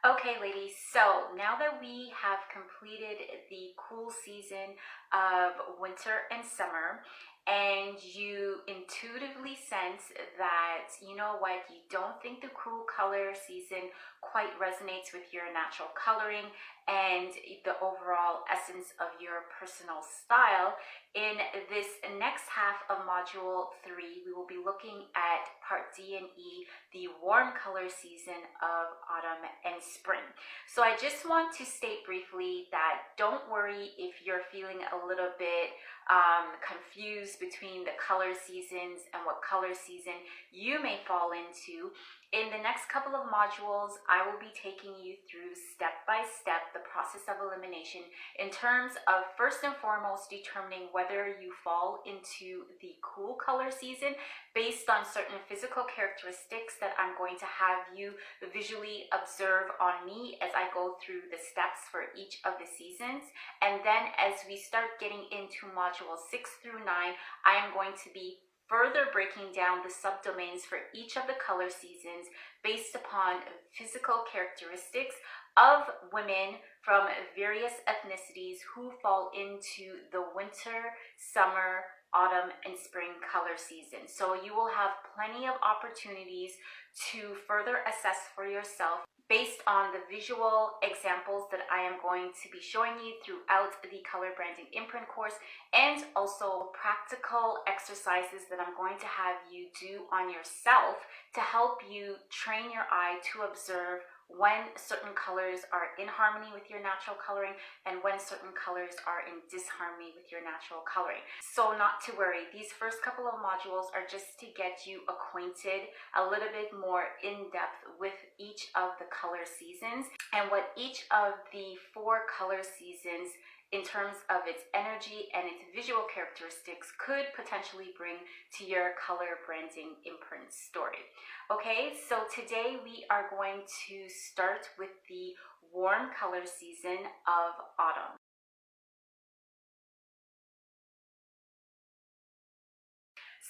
Okay, ladies, so now that we have completed the cool season of winter and summer, and you intuitively sense that, you know what, you don't think the cool color season quite resonates with your natural coloring and the overall essence of your personal style, in this next half of Module 3, we will be looking at Part D and E, the warm color season of autumn and spring. So I just want to state briefly that don't worry if you're feeling a little bit confused between the color seasons and what color season you may fall into. In the next couple of modules, I will be taking you through step by step the process of elimination in terms of first and foremost determining whether you fall into the cool color season based on certain physical characteristics that I'm going to have you visually observe on me as I go through the steps for each of the seasons. And then as we start getting into module 6 through 9, I am going to be further breaking down the subdomains for each of the color seasons based upon physical characteristics of women from various ethnicities who fall into the winter, summer, autumn, and spring color season. So you will have plenty of opportunities to further assess for yourself based on the visual examples that I am going to be showing you throughout the Color Branding Imprint course, and also practical exercises that I'm going to have you do on yourself to help you train your eye to observe when certain colors are in harmony with your natural coloring and when certain colors are in disharmony with your natural coloring. So not to worry, these first couple of modules are just to get you acquainted a little bit more in depth with each of the color seasons and what each of the 4 color seasons in terms of its energy and its visual characteristics could potentially bring to your color branding imprint story. Okay, so today we are going to start with the warm color season of autumn.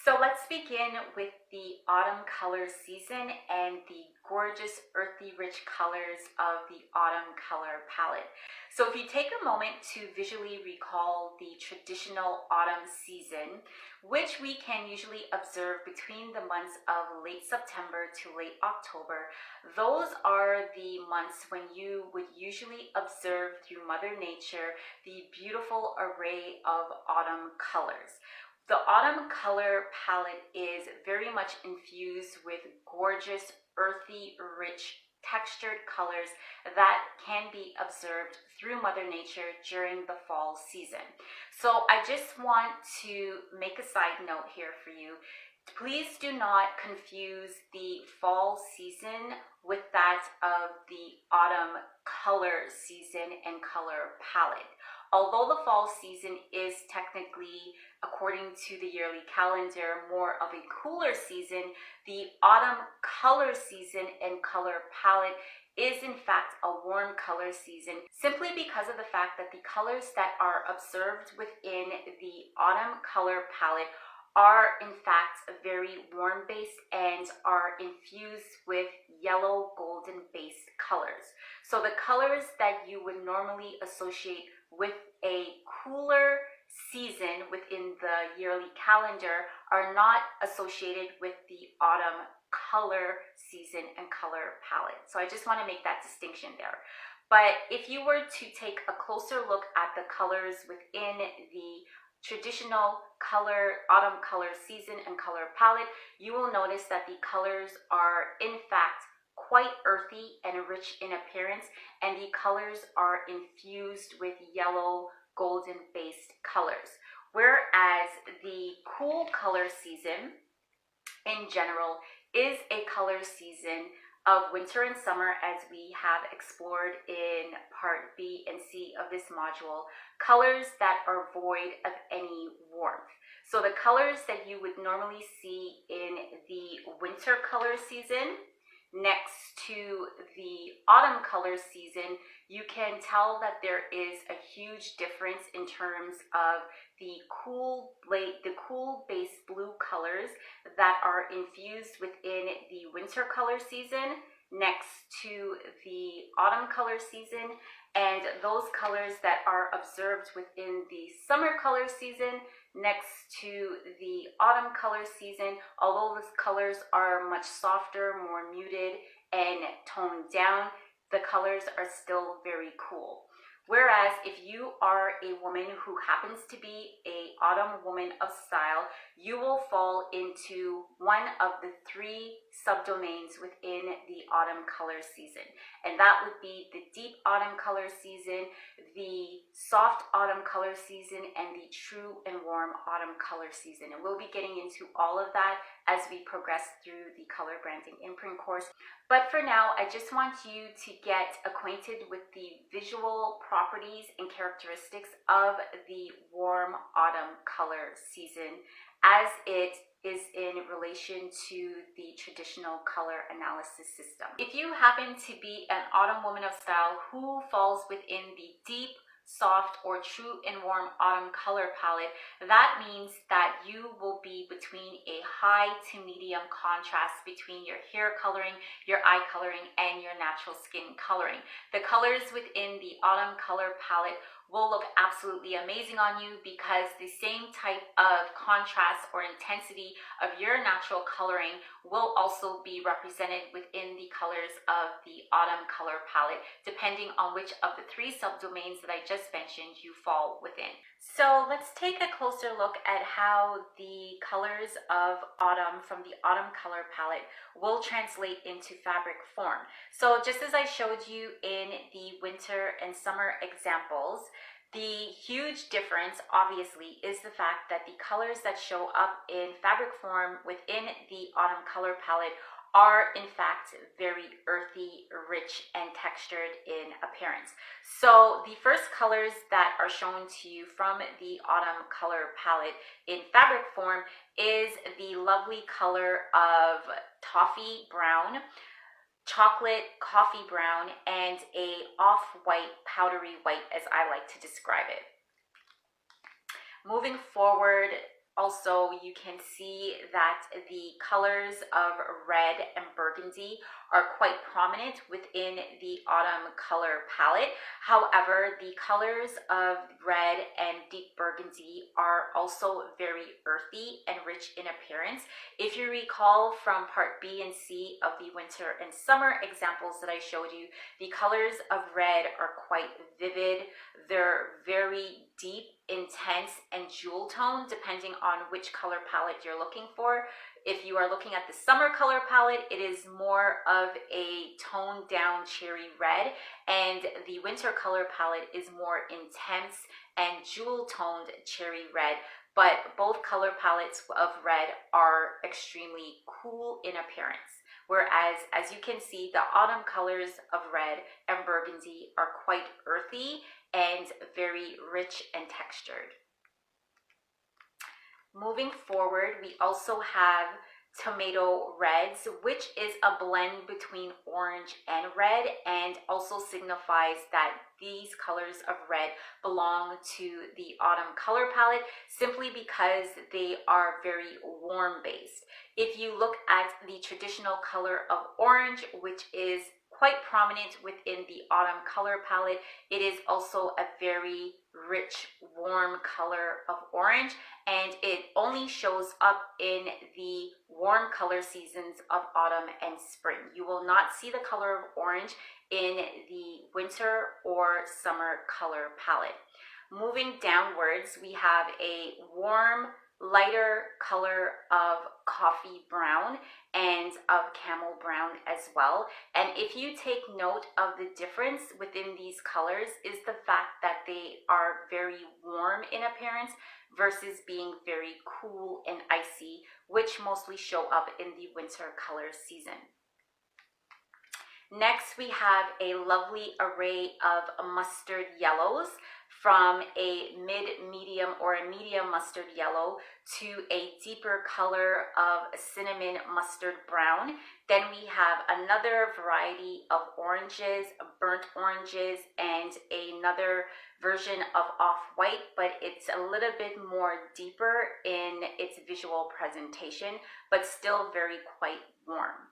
So let's begin with the autumn color season and the gorgeous earthy rich colors of the autumn color palette. So if you take a moment to visually recall the traditional autumn season, which we can usually observe between the months of late September to late October, those are the months when you would usually observe through Mother Nature the beautiful array of autumn colors. The autumn color palette is very much infused with gorgeous, earthy, rich, textured colors that can be observed through Mother Nature during the fall season. So I just want to make a side note here for you. Please do not confuse the fall season with that of the autumn color season and color palette. Although the fall season is technically, according to the yearly calendar, more of a cooler season, the autumn color season and color palette is in fact a warm color season, simply because of the fact that the colors that are observed within the autumn color palette are in fact very warm based and are infused with yellow golden based colors. So the colors that you would normally associate with a cooler season within the yearly calendar are not associated with the autumn color season and color palette. So I just want to make that distinction there. But if you were to take a closer look at the colors within the traditional autumn color season and color palette, you will notice that the colors are in fact quite earthy and rich in appearance, and the colors are infused with yellow golden based colors. Whereas the cool color season in general is a color season of winter and summer, as we have explored in part B and C of this module, colors that are void of any warmth. So the colors that you would normally see in the winter color season next to the autumn color season, you can tell that there is a huge difference in terms of the cool base blue colors that are infused within the winter color season next to the autumn color season, and those colors that are observed within the summer color season next to the autumn color season. Although those colors are much softer, more muted, and toned down, the colors are still very cool. Whereas if you are a woman who happens to be an autumn woman of style, you will fall into one of the 3 subdomains within the autumn color season. And that would be the deep autumn color season, the soft autumn color season, and the true and warm autumn color season. And we'll be getting into all of that as we progress through the color branding imprint course. But for now, I just want you to get acquainted with the visual properties and characteristics of the warm autumn color season as it is in relation to the traditional color analysis system. If you happen to be an autumn woman of style who falls within the deep, soft, or true and warm autumn color palette, that means that you will be between a high to medium contrast between your hair coloring, your eye coloring, and your natural skin coloring. The colors within the autumn color palette will look absolutely amazing on you because the same type of contrast or intensity of your natural coloring will also be represented within the colors of the autumn color palette, depending on which of the 3 subdomains that I just mentioned you fall within. So let's take a closer look at how the colors of autumn from the autumn color palette will translate into fabric form. So just as I showed you in the winter and summer examples, the huge difference obviously is the fact that the colors that show up in fabric form within the autumn color palette are in fact very earthy, rich, and textured in appearance. So the first colors that are shown to you from the autumn color palette in fabric form is the lovely color of toffee brown, chocolate coffee brown, and a off-white, powdery white, as I like to describe it. Moving forward, also you can see that the colors of red and burgundy are quite prominent within the autumn color palette. However, the colors of red and deep burgundy are also very earthy and rich in appearance. If you recall from part B and C of the winter and summer examples that I showed you, the colors of red are quite vivid. They're very deep, intense, and jewel tone depending on which color palette you're looking for. If you are looking at the summer color palette, it is more of a toned down cherry red, and the winter color palette is more intense and jewel toned cherry red. But both color palettes of red are extremely cool in appearance. Whereas, as you can see, the autumn colors of red and burgundy are quite earthy and very rich and textured. Moving forward, we also have tomato reds, which is a blend between orange and red, and also signifies that these colors of red belong to the autumn color palette simply because they are very warm based. If you look at the traditional color of orange, which is quite prominent within the autumn color palette, it is also a very rich, warm color of orange, and it only shows up in the warm color seasons of autumn and spring. You will not see the color of orange in the winter or summer color palette. Moving downwards, we have a warm, lighter color of coffee brown and of camel brown as well. And if you take note of the difference within these colors is the fact that they are very warm in appearance versus being very cool and icy, which mostly show up in the winter color season. Next, we have a lovely array of mustard yellows, from a mid-medium or a medium mustard yellow to a deeper color of cinnamon mustard brown. Then we have another variety of oranges, burnt oranges, and another version of off-white, but it's a little bit more deeper in its visual presentation, but still very quite warm.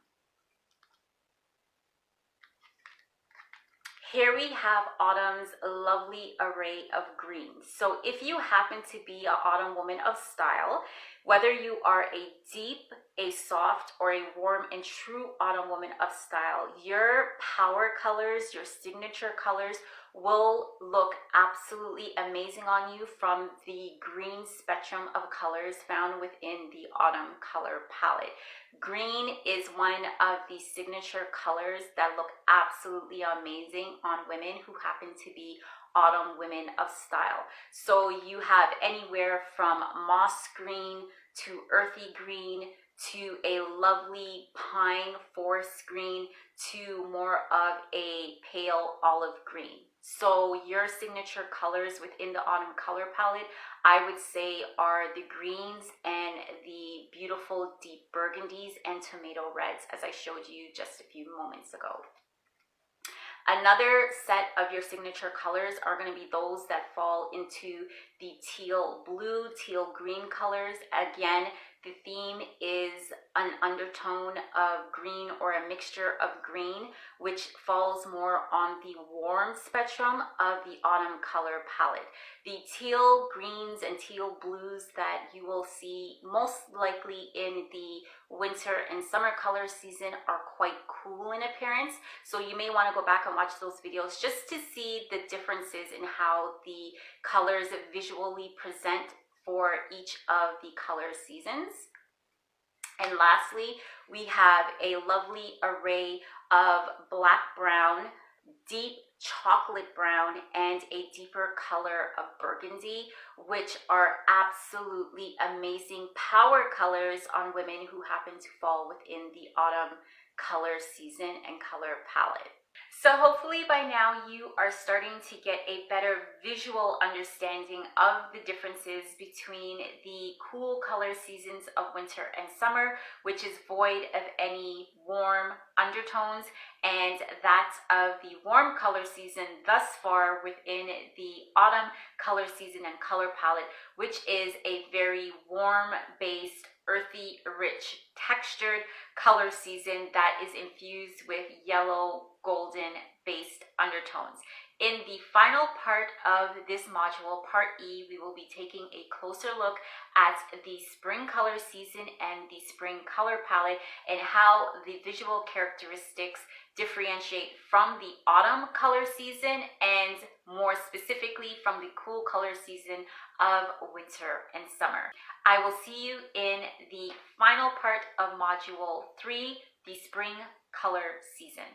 Here we have autumn's lovely array of greens. So if you happen to be an autumn woman of style, whether you are a deep, a soft, or a warm and true autumn woman of style, your power colors, your signature colors will look absolutely amazing on you from the green spectrum of colors found within the autumn color palette. Green is one of the signature colors that look absolutely amazing on women who happen to be autumn women of style. So you have anywhere from moss green to earthy green to a lovely pine forest green to more of a pale olive green. So your signature colors within the autumn color palette, I would say, are the greens and the beautiful deep burgundies and tomato reds, as I showed you just a few moments ago. Another set of your signature colors are going to be those that fall into the teal blue, teal green colors. Again, the theme is an undertone of green or a mixture of green, which falls more on the warm spectrum of the autumn color palette. The teal greens and teal blues that you will see most likely in the winter and summer color season are quite cool in appearance. So you may want to go back and watch those videos just to see the differences in how the colors visually present for each of the color seasons. And lastly, we have a lovely array of black brown, deep chocolate brown, and a deeper color of burgundy, which are absolutely amazing power colors on women who happen to fall within the autumn color season and color palette. So hopefully by now you are starting to get a better visual understanding of the differences between the cool color seasons of winter and summer, which is void of any warm undertones, and that of the warm color season thus far within the autumn color season and color palette, which is a very warm based, earthy, rich, textured color season that is infused with yellow, golden based undertones. In the final part of this module, part E, we will be taking a closer look at the spring color season and the spring color palette and how the visual characteristics differentiate from the autumn color season and more specifically from the cool color season of winter and summer. I will see you in the final part of module 3, the spring color season.